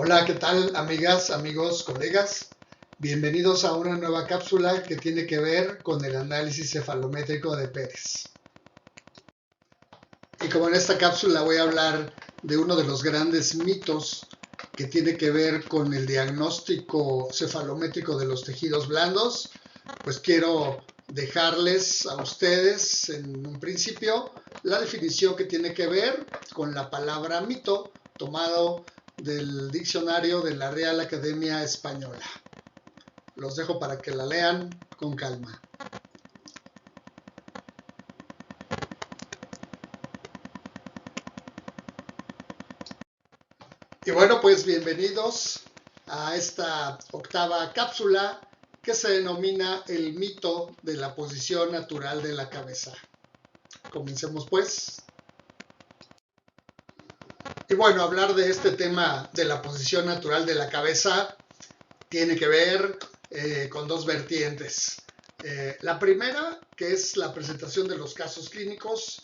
Hola, ¿qué tal, amigas, amigos, colegas? Bienvenidos a una nueva cápsula que tiene que ver con el análisis cefalométrico de Pérez. Y como en esta cápsula voy a hablar de uno de los grandes mitos que tiene que ver con el diagnóstico cefalométrico de los tejidos blandos, pues quiero dejarles a ustedes en un principio la definición que tiene que ver con la palabra mito, tomado del diccionario de la Real Academia Española. Los dejo para que la lean con calma. Y bueno, pues bienvenidos a esta octava cápsula que se denomina el mito de la posición natural de la cabeza. Comencemos pues. Y bueno, hablar de este tema de la posición natural de la cabeza tiene que ver con dos vertientes. La primera, que es la presentación de los casos clínicos,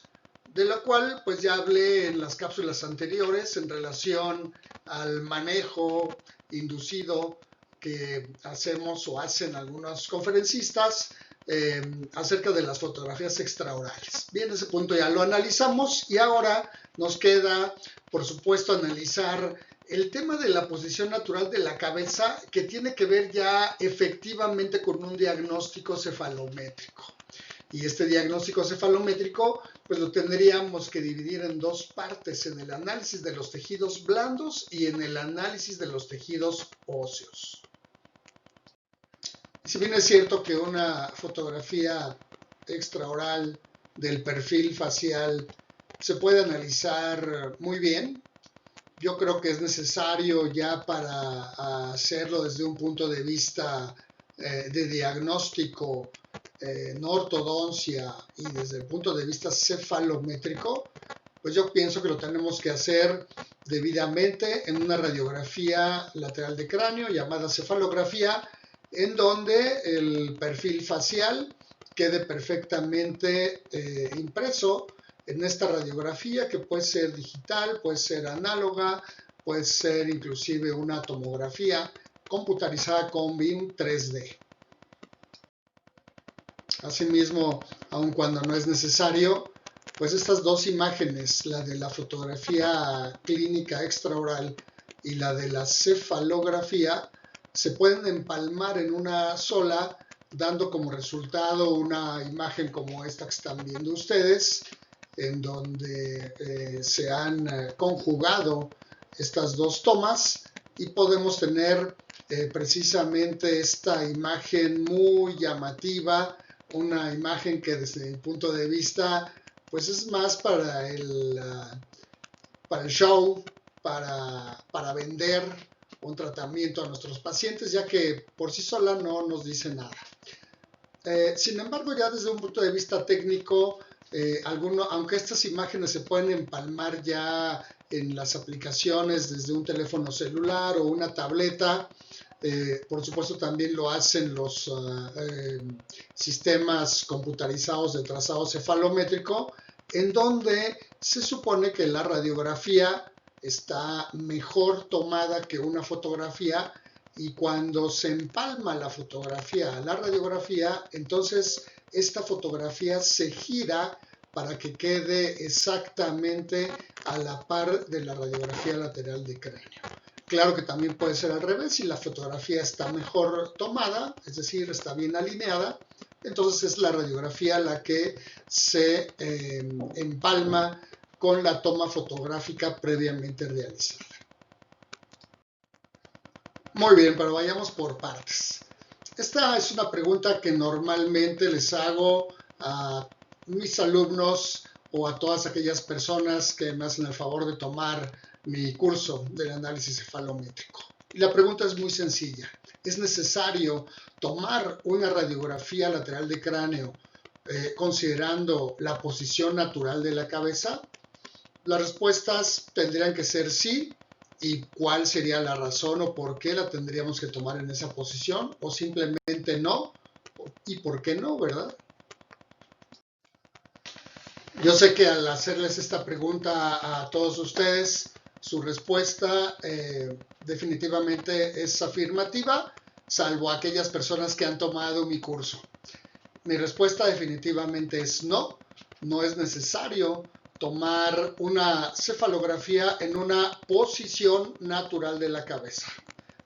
de la cual pues ya hablé en las cápsulas anteriores en relación al manejo inducido que hacemos o hacen algunos conferencistas acerca de las fotografías extraorales. Bien, ese punto ya lo analizamos y ahora nos queda, por supuesto, analizar el tema de la posición natural de la cabeza, que tiene que ver ya efectivamente con un diagnóstico cefalométrico. Y este diagnóstico cefalométrico pues lo tendríamos que dividir en dos partes, en el análisis de los tejidos blandos y en el análisis de los tejidos óseos. Si bien es cierto que una fotografía extraoral del perfil facial se puede analizar muy bien, yo creo que es necesario ya para hacerlo desde un punto de vista de diagnóstico no ortodoncia y desde el punto de vista cefalométrico, pues yo pienso que lo tenemos que hacer debidamente en una radiografía lateral de cráneo llamada cefalografía, en donde el perfil facial quede perfectamente impreso en esta radiografía, que puede ser digital, puede ser análoga, puede ser inclusive una tomografía computarizada con BIM 3D. Asimismo, aun cuando no es necesario, pues estas dos imágenes, la de la fotografía clínica extraoral y la de la cefalografía, se pueden empalmar en una sola, dando como resultado una imagen como esta que están viendo ustedes, en donde se han conjugado estas dos tomas y podemos tener precisamente esta imagen muy llamativa, una imagen que desde mi punto de vista pues es más para el show, para vender un tratamiento a nuestros pacientes, ya que por sí sola no nos dice nada. Sin embargo, ya desde un punto de vista técnico, aunque estas imágenes se pueden empalmar ya en las aplicaciones desde un teléfono celular o una tableta, por supuesto también lo hacen los sistemas computarizados de trazado cefalométrico, en donde se supone que la radiografía está mejor tomada que una fotografía, y cuando se empalma la fotografía a la radiografía, entonces esta fotografía se gira para que quede exactamente a la par de la radiografía lateral de cráneo. Claro que también puede ser al revés, si la fotografía está mejor tomada, es decir, está bien alineada, entonces es la radiografía la que se empalma con la toma fotográfica previamente realizada. Muy bien, pero vayamos por partes. Esta es una pregunta que normalmente les hago a mis alumnos o a todas aquellas personas que me hacen el favor de tomar mi curso del análisis cefalométrico. Y la pregunta es muy sencilla. ¿Es necesario tomar una radiografía lateral de cráneo considerando la posición natural de la cabeza? Las respuestas tendrían que ser sí. ¿Y cuál sería la razón o por qué la tendríamos que tomar en esa posición? O simplemente no. ¿Y por qué no, verdad? Yo sé que al hacerles esta pregunta a todos ustedes, su respuesta definitivamente es afirmativa, salvo aquellas personas que han tomado mi curso. Mi respuesta definitivamente es no, no es necesario tomar una cefalografía en una posición natural de la cabeza.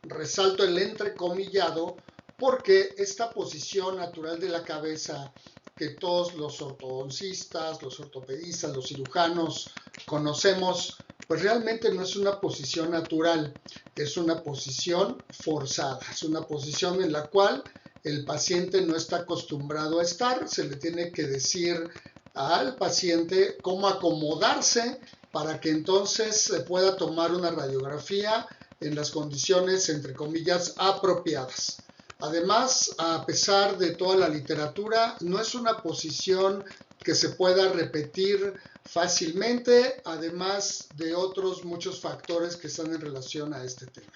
Resalto el entrecomillado porque esta posición natural de la cabeza que todos los ortodoncistas, los ortopedistas, los cirujanos conocemos, pues realmente no es una posición natural, es una posición forzada, es una posición en la cual el paciente no está acostumbrado a estar, se le tiene que decir al paciente cómo acomodarse para que entonces se pueda tomar una radiografía en las condiciones, entre comillas, apropiadas. Además, a pesar de toda la literatura, no es una posición que se pueda repetir fácilmente, además de otros muchos factores que están en relación a este tema.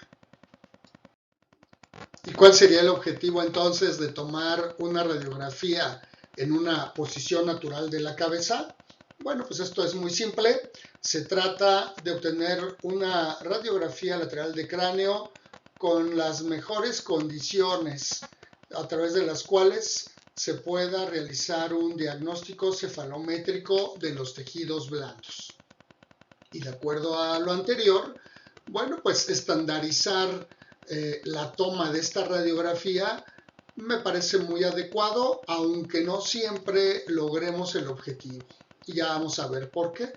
¿Y cuál sería el objetivo entonces de tomar una radiografía en una posición natural de la cabeza? Bueno, pues esto es muy simple. Se trata de obtener una radiografía lateral de cráneo con las mejores condiciones a través de las cuales se pueda realizar un diagnóstico cefalométrico de los tejidos blandos. Y de acuerdo a lo anterior, bueno, pues estandarizar la toma de esta radiografía me parece muy adecuado, aunque no siempre logremos el objetivo. Y ya vamos a ver por qué.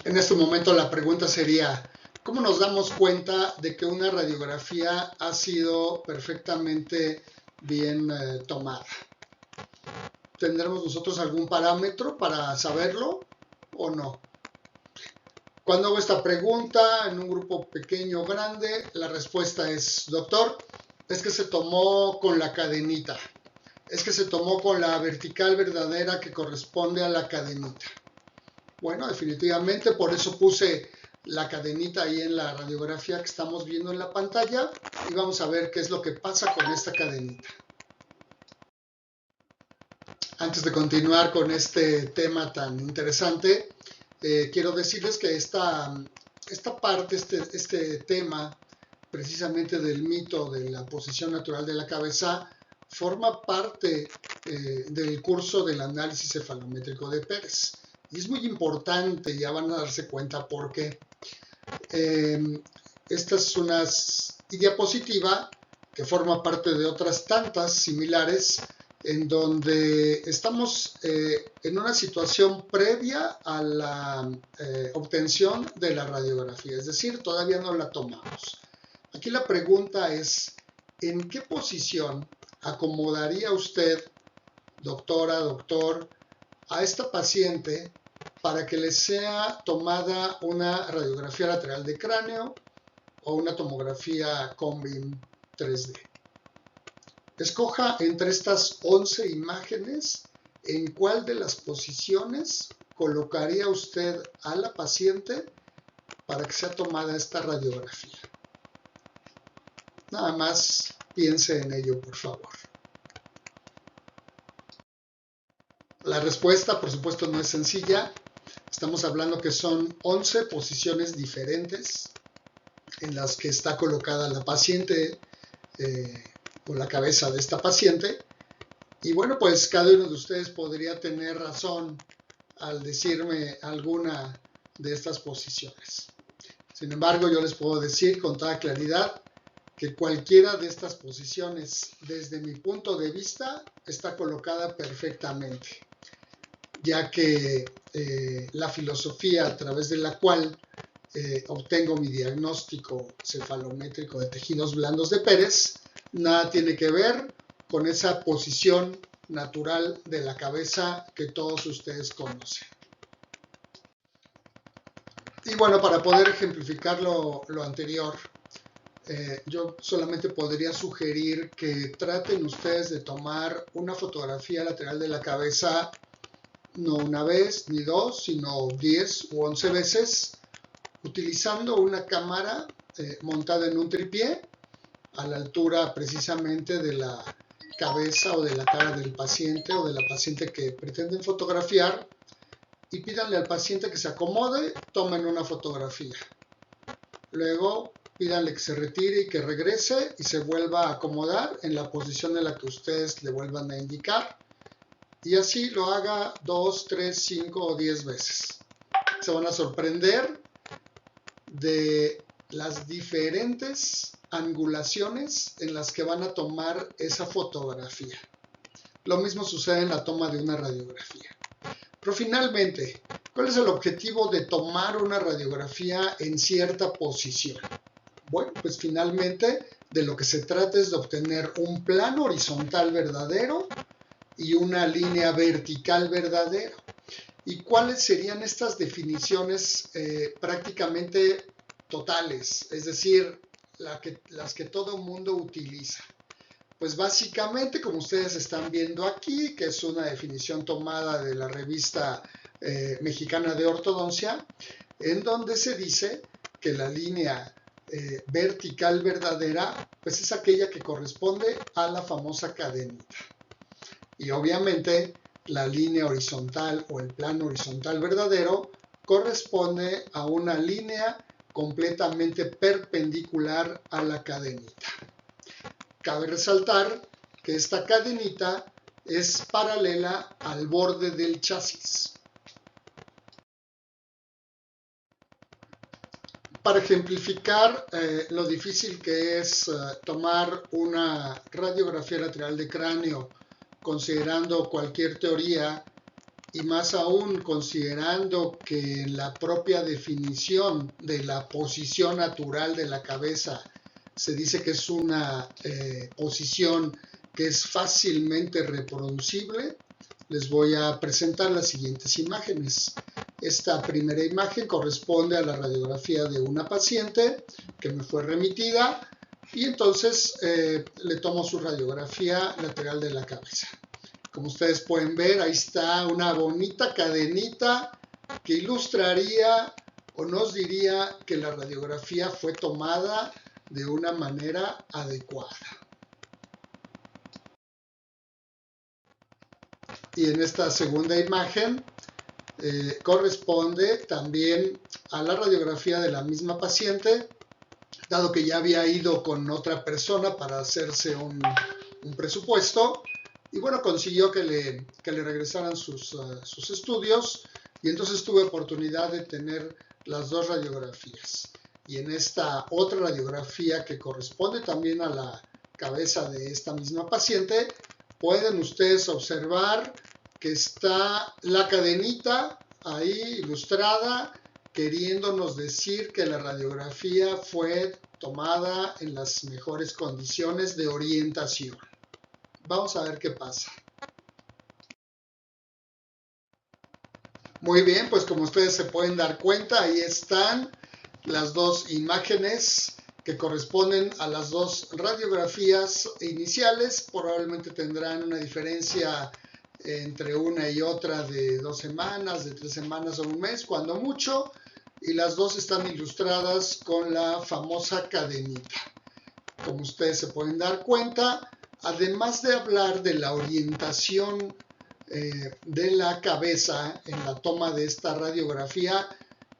En este momento la pregunta sería, ¿cómo nos damos cuenta de que una radiografía ha sido perfectamente bien tomada? ¿Tendremos nosotros algún parámetro para saberlo o no? Cuando hago esta pregunta en un grupo pequeño o grande, la respuesta es, doctor, es que se tomó con la cadenita. Es que se tomó con la vertical verdadera que corresponde a la cadenita. Bueno, definitivamente por eso puse la cadenita ahí en la radiografía que estamos viendo en la pantalla y vamos a ver qué es lo que pasa con esta cadenita. Antes de continuar con este tema tan interesante, quiero decirles que esta parte, este tema precisamente del mito de la posición natural de la cabeza, forma parte del curso del análisis cefalométrico de Pérez. Y es muy importante, ya van a darse cuenta por qué. Esta es una diapositiva que forma parte de otras tantas similares en donde estamos en una situación previa a la obtención de la radiografía, es decir, todavía no la tomamos. Aquí la pregunta es, ¿en qué posición acomodaría usted, doctora, doctor, a esta paciente para que le sea tomada una radiografía lateral de cráneo o una tomografía Combim 3D? Escoja entre estas 11 imágenes en cuál de las posiciones colocaría usted a la paciente para que sea tomada esta radiografía. Nada más piense en ello, por favor. La respuesta, por supuesto, no es sencilla. Estamos hablando que son 11 posiciones diferentes en las que está colocada la paciente por la cabeza de esta paciente. Y bueno, pues cada uno de ustedes podría tener razón al decirme alguna de estas posiciones. Sin embargo, yo les puedo decir con toda claridad que cualquiera de estas posiciones, desde mi punto de vista, está colocada perfectamente, ya que la filosofía a través de la cual obtengo mi diagnóstico cefalométrico de tejidos blandos de Pérez, nada tiene que ver con esa posición natural de la cabeza que todos ustedes conocen. Y bueno, para poder ejemplificar lo anterior, yo solamente podría sugerir que traten ustedes de tomar una fotografía lateral de la cabeza no una vez ni dos, sino 10 u 11 veces, utilizando una cámara montada en un tripié a la altura precisamente de la cabeza o de la cara del paciente o de la paciente que pretenden fotografiar, y pídanle al paciente que se acomode, tomen una fotografía. Luego pídanle que se retire y que regrese y se vuelva a acomodar en la posición en la que ustedes le vuelvan a indicar. Y así lo haga 2, 3, 5 o 10 veces. Se van a sorprender de las diferentes angulaciones en las que van a tomar esa fotografía. Lo mismo sucede en la toma de una radiografía. Pero finalmente, ¿cuál es el objetivo de tomar una radiografía en cierta posición? Bueno, pues finalmente de lo que se trata es de obtener un plano horizontal verdadero y una línea vertical verdadera. ¿Y cuáles serían estas definiciones prácticamente totales? Es decir, las que todo mundo utiliza. Pues básicamente, como ustedes están viendo aquí, que es una definición tomada de la revista mexicana de ortodoncia, en donde se dice que la línea vertical verdadera, pues es aquella que corresponde a la famosa cadenita. Y obviamente la línea horizontal o el plano horizontal verdadero corresponde a una línea completamente perpendicular a la cadenita. Cabe resaltar que esta cadenita es paralela al borde del chasis. Para ejemplificar lo difícil que es tomar una radiografía lateral de cráneo considerando cualquier teoría y más aún considerando que la propia definición de la posición natural de la cabeza se dice que es una posición que es fácilmente reproducible, les voy a presentar las siguientes imágenes. Esta primera imagen corresponde a la radiografía de una paciente que me fue remitida y entonces le tomo su radiografía lateral de la cabeza. Como ustedes pueden ver, ahí está una bonita cadenita que ilustraría o nos diría que la radiografía fue tomada de una manera adecuada. Y en esta segunda imagen corresponde también a la radiografía de la misma paciente, dado que ya había ido con otra persona para hacerse un presupuesto, y bueno, consiguió que le regresaran sus estudios, y entonces tuve oportunidad de tener las dos radiografías. Y en esta otra radiografía que corresponde también a la cabeza de esta misma paciente, pueden ustedes observar que está la cadenita ahí ilustrada, queriéndonos decir que la radiografía fue tomada en las mejores condiciones de orientación. Vamos a ver qué pasa. Muy bien, pues como ustedes se pueden dar cuenta, ahí están las dos imágenes que corresponden a las dos radiografías iniciales. Probablemente tendrán una diferencia entre una y otra de 2 semanas, de 3 semanas o un mes, cuando mucho, y las dos están ilustradas con la famosa cadenita. Como ustedes se pueden dar cuenta, además de hablar de la orientación de la cabeza en la toma de esta radiografía,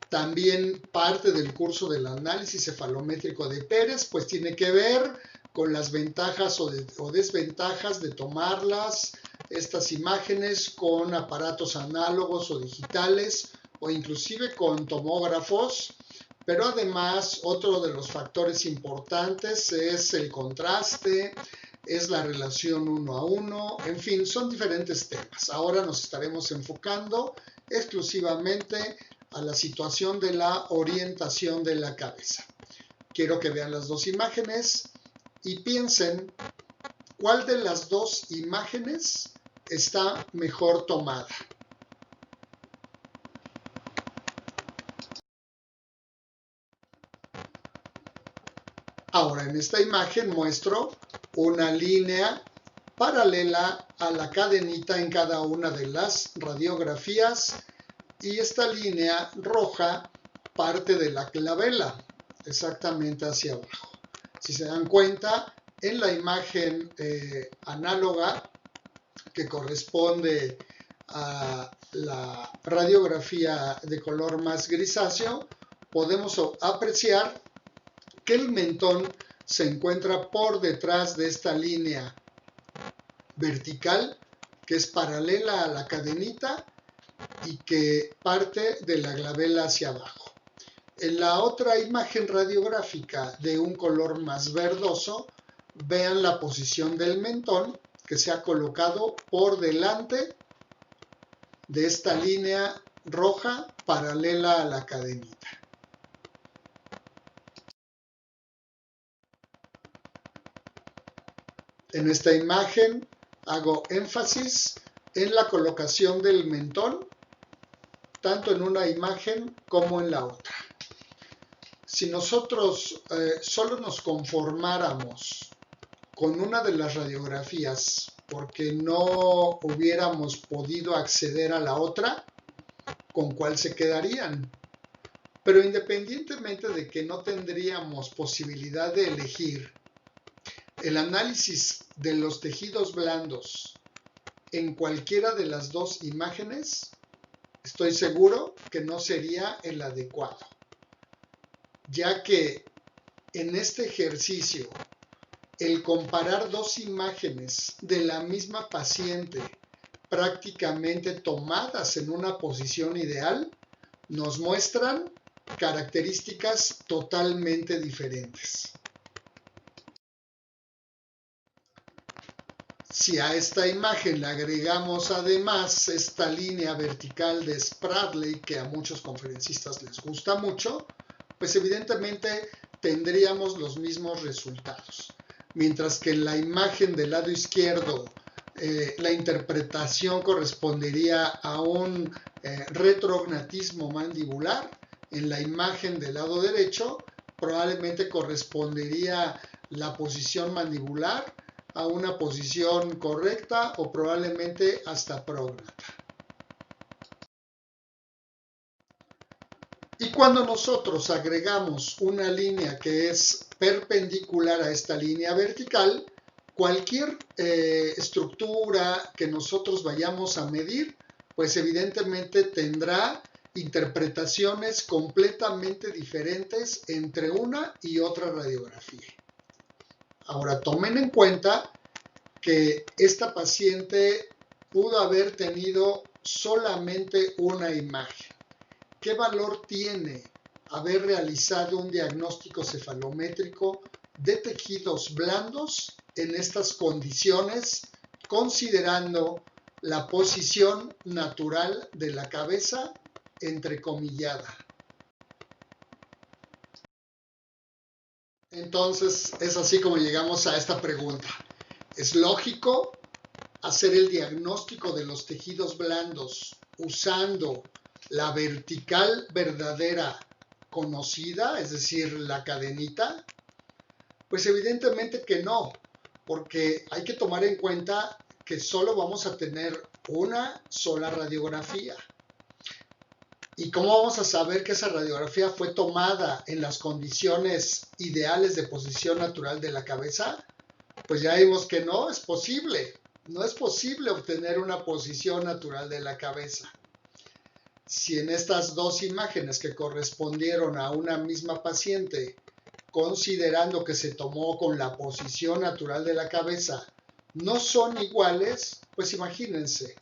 también parte del curso del análisis cefalométrico de Pérez, pues tiene que ver con las ventajas o desventajas de tomarlas, estas imágenes con aparatos análogos o digitales o inclusive con tomógrafos. Pero además otro de los factores importantes es el contraste, es la relación 1 a 1, en fin, son diferentes temas. Ahora nos estaremos enfocando exclusivamente a la situación de la orientación de la cabeza. Quiero que vean las dos imágenes y piensen cuál de las dos imágenes está mejor tomada. Ahora, en esta imagen muestro una línea paralela a la cadenita en cada una de las radiografías y esta línea roja parte de la clavela, exactamente hacia abajo. Si se dan cuenta, en la imagen análoga que corresponde a la radiografía de color más grisáceo, podemos apreciar que el mentón se encuentra por detrás de esta línea vertical que es paralela a la cadenita y que parte de la glabela hacia abajo. En la otra imagen radiográfica de un color más verdoso, vean la posición del mentón que se ha colocado por delante de esta línea roja paralela a la cadenita. En esta imagen hago énfasis en la colocación del mentón, tanto en una imagen como en la otra. Si nosotros solo nos conformáramos con una de las radiografías porque no hubiéramos podido acceder a la otra, ¿con cuál se quedarían? Pero independientemente de que no tendríamos posibilidad de elegir, el análisis de los tejidos blandos en cualquiera de las dos imágenes, estoy seguro que no sería el adecuado, ya que en este ejercicio el comparar dos imágenes de la misma paciente prácticamente tomadas en una posición ideal nos muestran características totalmente diferentes. Si a esta imagen le agregamos además esta línea vertical de Spradley, que a muchos conferencistas les gusta mucho, pues evidentemente tendríamos los mismos resultados. Mientras que en la imagen del lado izquierdo la interpretación correspondería a un retrognatismo mandibular, en la imagen del lado derecho probablemente correspondería la posición mandibular a una posición correcta o probablemente hasta prógnata. Y cuando nosotros agregamos una línea que es perpendicular a esta línea vertical, cualquier estructura que nosotros vayamos a medir, pues evidentemente tendrá interpretaciones completamente diferentes entre una y otra radiografía. Ahora, tomen en cuenta que esta paciente pudo haber tenido solamente una imagen. ¿Qué valor tiene haber realizado un diagnóstico cefalométrico de tejidos blandos en estas condiciones, considerando la posición natural de la cabeza entrecomillada? Entonces, es así como llegamos a esta pregunta. ¿Es lógico hacer el diagnóstico de los tejidos blandos usando la vertical verdadera conocida, es decir, la cadenita? Pues evidentemente que no, porque hay que tomar en cuenta que solo vamos a tener una sola radiografía. ¿Y cómo vamos a saber que esa radiografía fue tomada en las condiciones ideales de posición natural de la cabeza? Pues ya vimos que no es posible. No es posible obtener una posición natural de la cabeza. Si en estas dos imágenes que correspondieron a una misma paciente, considerando que se tomó con la posición natural de la cabeza, no son iguales, pues imagínense.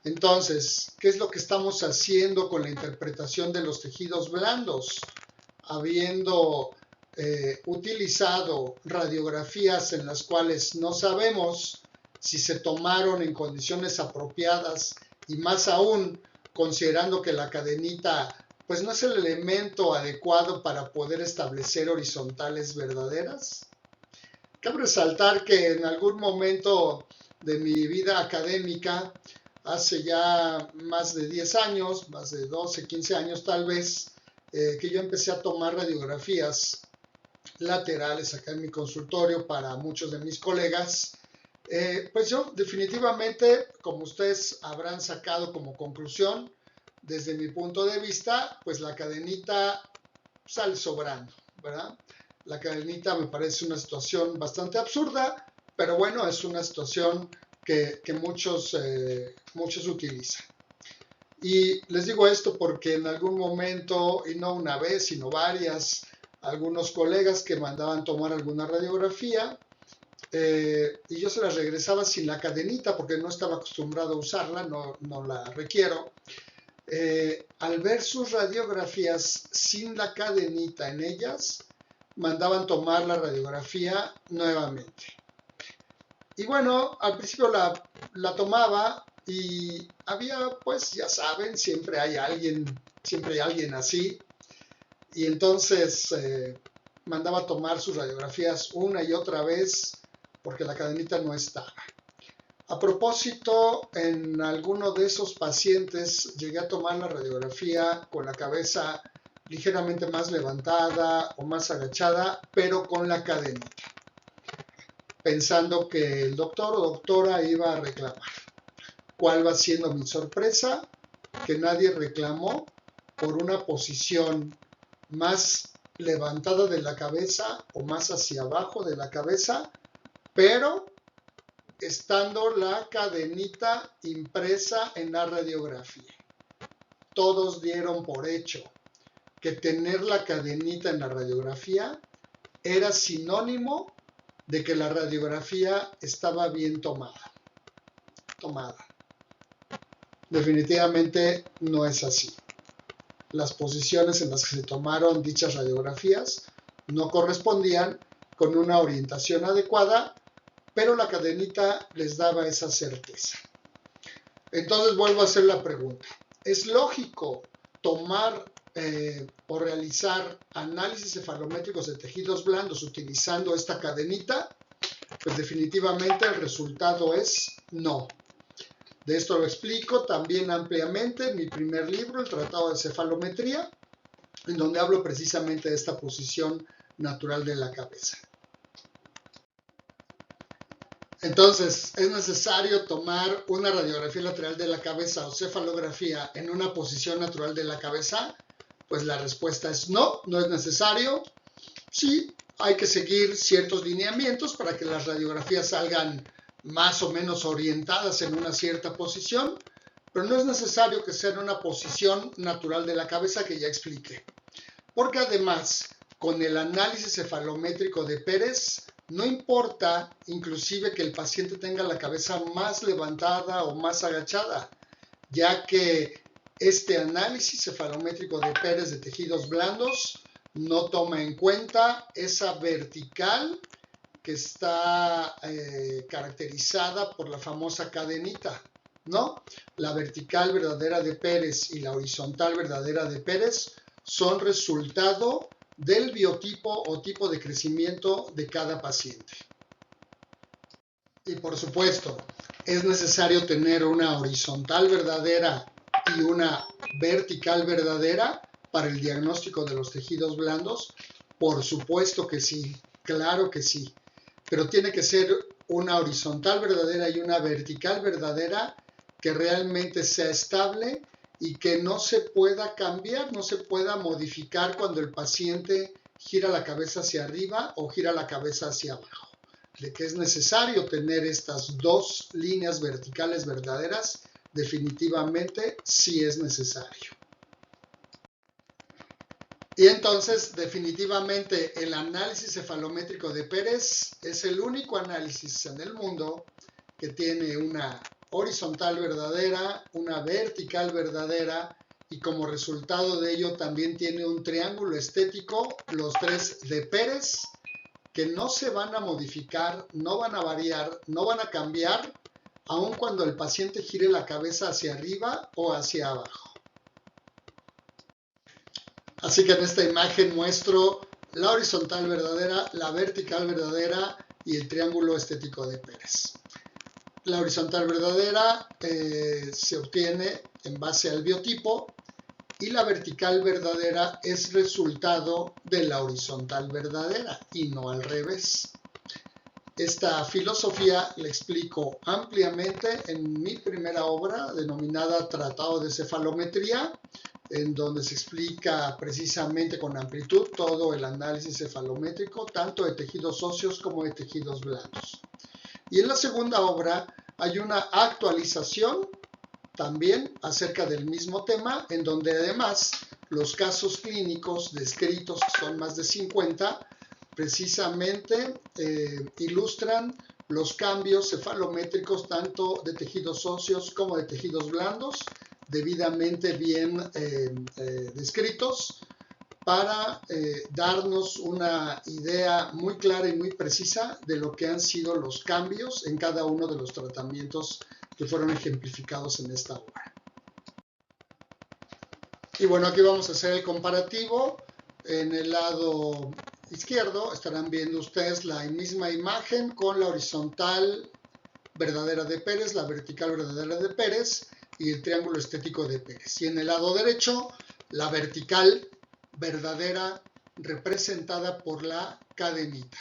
Entonces, ¿qué es lo que estamos haciendo con la interpretación de los tejidos blandos? Habiendo utilizado radiografías en las cuales no sabemos si se tomaron en condiciones apropiadas y más aún considerando que la cadenita pues no es el elemento adecuado para poder establecer horizontales verdaderas. Cabe resaltar que en algún momento de mi vida académica, hace ya más de 10 años, más de 12, 15 años tal vez, que yo empecé a tomar radiografías laterales acá en mi consultorio para muchos de mis colegas. Pues yo definitivamente, como ustedes habrán sacado como conclusión, desde mi punto de vista, pues la cadenita sale sobrando, ¿verdad? La cadenita me parece una situación bastante absurda, pero bueno, es una situación que muchos utilizan. Y les digo esto porque en algún momento, y no una vez, sino varias, algunos colegas que mandaban tomar alguna radiografía, y yo se las regresaba sin la cadenita porque no estaba acostumbrado a usarla, no la requiero. Al ver sus radiografías sin la cadenita en ellas, mandaban tomar la radiografía nuevamente. Y bueno, al principio la tomaba y había, pues ya saben, siempre hay alguien así. Y entonces mandaba tomar sus radiografías una y otra vez porque la cadenita no estaba. A propósito, en alguno de esos pacientes llegué a tomar la radiografía con la cabeza ligeramente más levantada o más agachada, pero con la cadenita, pensando que el doctor o doctora iba a reclamar. ¿Cuál va siendo mi sorpresa? Que nadie reclamó por una posición más levantada de la cabeza o más hacia abajo de la cabeza, pero estando la cadenita impresa en la radiografía. Todos dieron por hecho que tener la cadenita en la radiografía era sinónimo de que la radiografía estaba bien tomada. Definitivamente no es así. Las posiciones en las que se tomaron dichas radiografías no correspondían con una orientación adecuada, pero la cadenita les daba esa certeza. Entonces vuelvo a hacer la pregunta. ¿Es lógico tomar o realizar análisis cefalométricos de tejidos blandos utilizando esta cadenita? Pues definitivamente el resultado es no. De esto lo explico también ampliamente en mi primer libro, el Tratado de Cefalometría, en donde hablo precisamente de esta posición natural de la cabeza. Entonces, ¿es necesario tomar una radiografía lateral de la cabeza o cefalografía en una posición natural de la cabeza? Pues la respuesta es no, no es necesario. Sí, hay que seguir ciertos lineamientos para que las radiografías salgan más o menos orientadas en una cierta posición, pero no es necesario que sea en una posición natural de la cabeza que ya expliqué. Porque además, con el análisis cefalométrico de Pérez, no importa inclusive que el paciente tenga la cabeza más levantada o más agachada, ya que este análisis cefalométrico de Pérez de tejidos blandos no toma en cuenta esa vertical que está caracterizada por la famosa cadenita, ¿no? La vertical verdadera de Pérez y la horizontal verdadera de Pérez son resultado del biotipo o tipo de crecimiento de cada paciente. Y por supuesto, es necesario tener una horizontal verdadera y una vertical verdadera para el diagnóstico de los tejidos blandos. Por supuesto que sí, claro que sí, pero tiene que ser una horizontal verdadera y una vertical verdadera que realmente sea estable y que no se pueda cambiar, no se pueda modificar cuando el paciente gira la cabeza hacia arriba o gira la cabeza hacia abajo. De que es necesario tener estas dos líneas verticales verdaderas, definitivamente sí es necesario. Y entonces, definitivamente, el análisis cefalométrico de Pérez es el único análisis en el mundo que tiene una horizontal verdadera, una vertical verdadera y como resultado de ello también tiene un triángulo estético, los tres de Pérez, que no se van a modificar, no van a variar, no van a cambiar, aun cuando el paciente gire la cabeza hacia arriba o hacia abajo. Así que en esta imagen muestro la horizontal verdadera, la vertical verdadera y el triángulo estético de Pérez. La horizontal verdadera se obtiene en base al biotipo y la vertical verdadera es resultado de la horizontal verdadera y no al revés. Esta filosofía la explico ampliamente en mi primera obra denominada Tratado de Cefalometría, en donde se explica precisamente con amplitud todo el análisis cefalométrico, tanto de tejidos óseos como de tejidos blandos. Y en la segunda obra hay una actualización también acerca del mismo tema, en donde además los casos clínicos descritos, que son más de 50, precisamente ilustran los cambios cefalométricos tanto de tejidos óseos como de tejidos blandos, debidamente bien descritos, para darnos una idea muy clara y muy precisa de lo que han sido los cambios en cada uno de los tratamientos que fueron ejemplificados en esta obra. Y bueno, aquí vamos a hacer el comparativo. En el lado izquierdo estarán viendo ustedes la misma imagen con la horizontal verdadera de Pérez, la vertical verdadera de Pérez y el triángulo estético de Pérez. Y en el lado derecho, la vertical verdadera representada por la cadenita.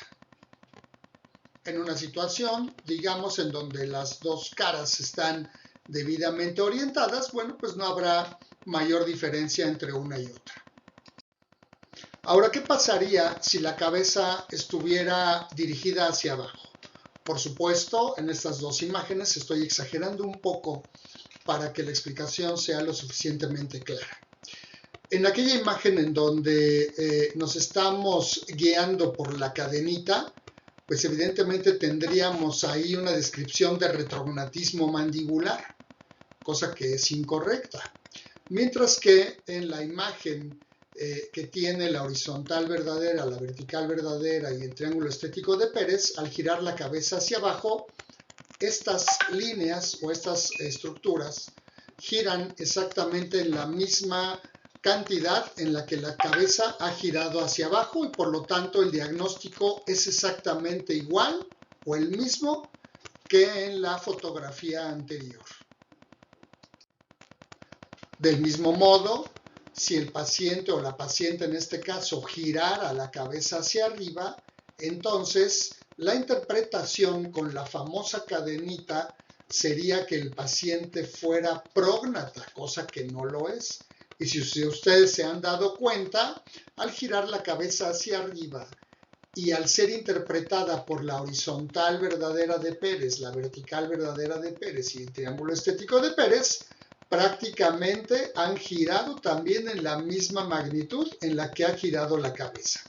En una situación, digamos, en donde las dos caras están debidamente orientadas, bueno, pues no habrá mayor diferencia entre una y otra. Ahora, ¿qué pasaría si la cabeza estuviera dirigida hacia abajo? Por supuesto, en estas dos imágenes estoy exagerando un poco para que la explicación sea lo suficientemente clara. En aquella imagen en donde nos estamos guiando por la cadenita, pues evidentemente tendríamos ahí una descripción de retrognatismo mandibular, cosa que es incorrecta. Mientras que en la imagen que tiene la horizontal verdadera, la vertical verdadera y el triángulo estético de Pérez, al girar la cabeza hacia abajo, estas líneas o estas estructuras giran exactamente en la misma cantidad en la que la cabeza ha girado hacia abajo y por lo tanto el diagnóstico es exactamente igual o el mismo que en la fotografía anterior. Del mismo modo, si el paciente o la paciente en este caso girara la cabeza hacia arriba, entonces la interpretación con la famosa cadenita sería que el paciente fuera prógnata, cosa que no lo es. Y si ustedes se han dado cuenta, al girar la cabeza hacia arriba y al ser interpretada por la horizontal verdadera de Pérez, la vertical verdadera de Pérez y el triángulo estético de Pérez, prácticamente han girado también en la misma magnitud en la que ha girado la cabeza.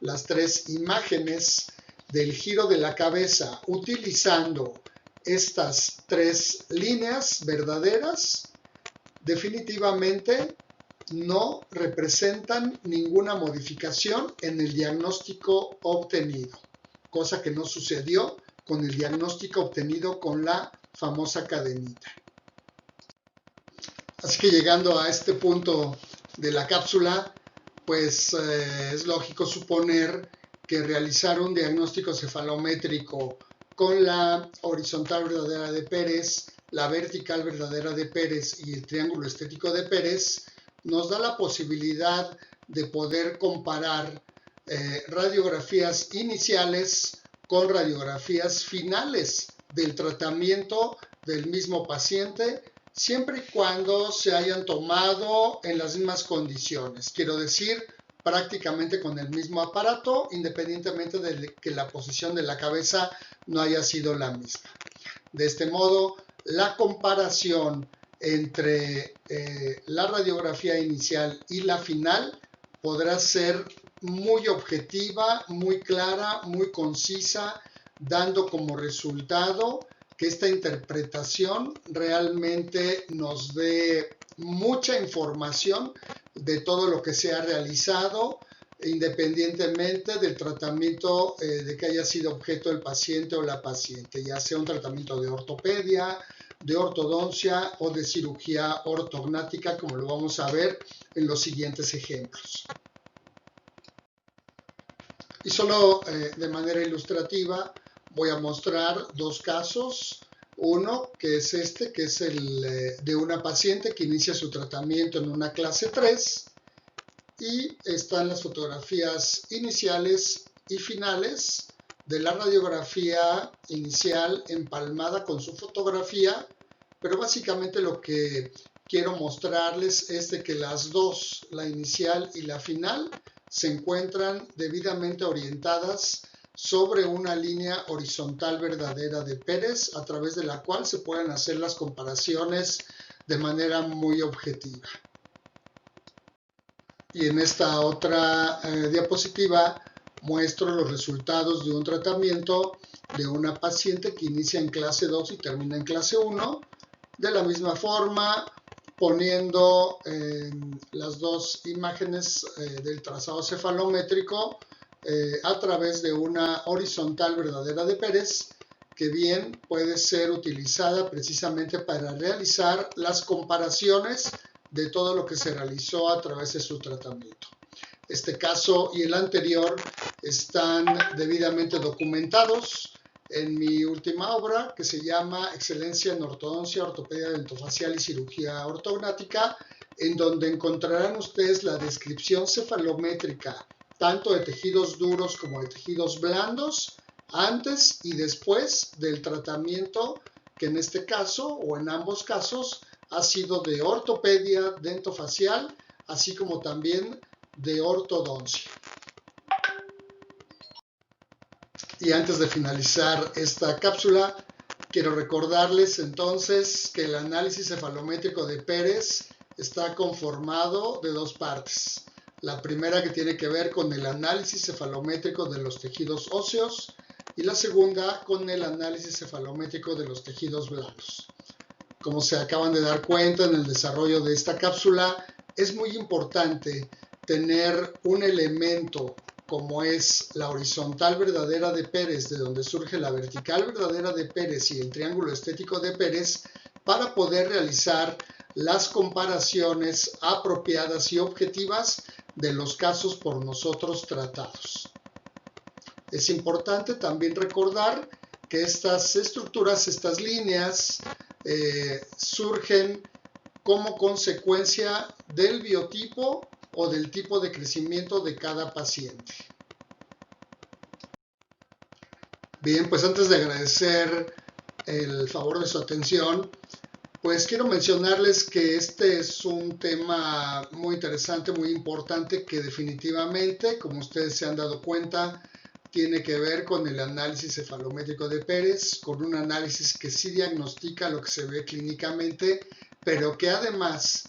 Las tres imágenes del giro de la cabeza utilizando estas tres líneas verdaderas definitivamente no representan ninguna modificación en el diagnóstico obtenido, cosa que no sucedió con el diagnóstico obtenido con la famosa cadenita. Así que llegando a este punto de la cápsula, pues es lógico suponer que realizar un diagnóstico cefalométrico con la horizontal verdadera de Pérez, la vertical verdadera de Pérez y el triángulo estético de Pérez nos da la posibilidad de poder comparar radiografías iniciales con radiografías finales del tratamiento del mismo paciente, siempre y cuando se hayan tomado en las mismas condiciones. Quiero decir, prácticamente con el mismo aparato, independientemente de que la posición de la cabeza no haya sido la misma. De este modo, la comparación entre la radiografía inicial y la final podrá ser muy objetiva, muy clara, muy concisa, dando como resultado que esta interpretación realmente nos dé mucha información de todo lo que se ha realizado, independientemente del tratamiento de que haya sido objeto el paciente o la paciente, ya sea un tratamiento de ortopedia, de ortodoncia o de cirugía ortognática, como lo vamos a ver en los siguientes ejemplos. Y solo de manera ilustrativa voy a mostrar dos casos. Uno, que es este, que es el de una paciente que inicia su tratamiento en una clase 3 y están las fotografías iniciales y finales de la radiografía inicial empalmada con su fotografía, pero básicamente lo que quiero mostrarles es de que las dos, la inicial y la final, se encuentran debidamente orientadas sobre una línea horizontal verdadera de Pérez, a través de la cual se pueden hacer las comparaciones de manera muy objetiva. Y en esta otra diapositiva muestro los resultados de un tratamiento de una paciente que inicia en clase 2 y termina en clase 1, de la misma forma poniendo las dos imágenes del trazado cefalométrico a través de una horizontal verdadera de Pérez, que bien puede ser utilizada precisamente para realizar las comparaciones de todo lo que se realizó a través de su tratamiento. Este caso y el anterior están debidamente documentados en mi última obra, que se llama Excelencia en Ortodoncia, Ortopedia Dentofacial y Cirugía Ortognática, en donde encontrarán ustedes la descripción cefalométrica tanto de tejidos duros como de tejidos blandos, antes y después del tratamiento, que en este caso o en ambos casos ha sido de ortopedia dentofacial, así como también de ortodoncia. Y antes de finalizar esta cápsula, quiero recordarles entonces que el análisis cefalométrico de Pérez está conformado de dos partes. La primera, que tiene que ver con el análisis cefalométrico de los tejidos óseos, y la segunda con el análisis cefalométrico de los tejidos blandos. Como se acaban de dar cuenta en el desarrollo de esta cápsula, es muy importante tener un elemento como es la horizontal verdadera de Pérez, de donde surge la vertical verdadera de Pérez y el triángulo estético de Pérez, para poder realizar las comparaciones apropiadas y objetivas de los casos por nosotros tratados. Es importante también recordar que estas estructuras, estas líneas, surgen como consecuencia del biotipo o del tipo de crecimiento de cada paciente. Bien, pues antes de agradecer el favor de su atención, pues quiero mencionarles que este es un tema muy interesante, muy importante, que definitivamente, como ustedes se han dado cuenta, tiene que ver con el análisis cefalométrico de Pérez, con un análisis que sí diagnostica lo que se ve clínicamente, pero que además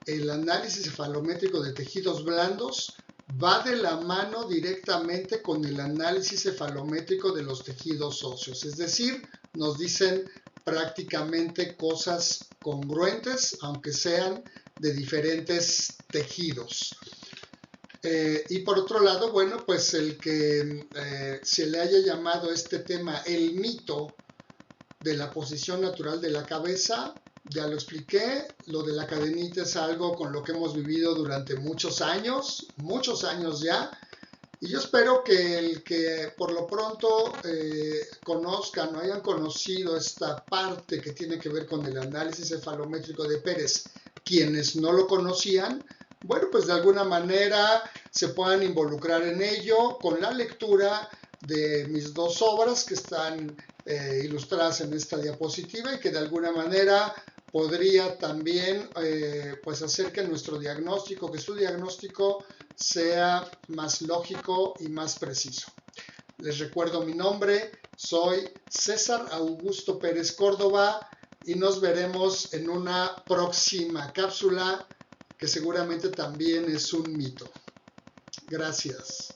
el análisis cefalométrico de tejidos blandos va de la mano directamente con el análisis cefalométrico de los tejidos óseos. Es decir, nos dicen prácticamente cosas congruentes, aunque sean de diferentes tejidos. Y por otro lado, bueno, pues el que se le haya llamado este tema el mito de la posición natural de la cabeza, ya lo expliqué. Lo de la cadenita es algo con lo que hemos vivido durante muchos años ya, y yo espero que el que por lo pronto conozcan o hayan conocido esta parte que tiene que ver con el análisis cefalométrico de Pérez, quienes no lo conocían, bueno, pues de alguna manera se puedan involucrar en ello con la lectura de mis dos obras que están ilustradas en esta diapositiva, y que de alguna manera podría también pues hacer que nuestro diagnóstico, que su diagnóstico sea más lógico y más preciso. Les recuerdo mi nombre, soy César Augusto Pérez Córdoba, y nos veremos en una próxima cápsula que seguramente también es un mito. Gracias.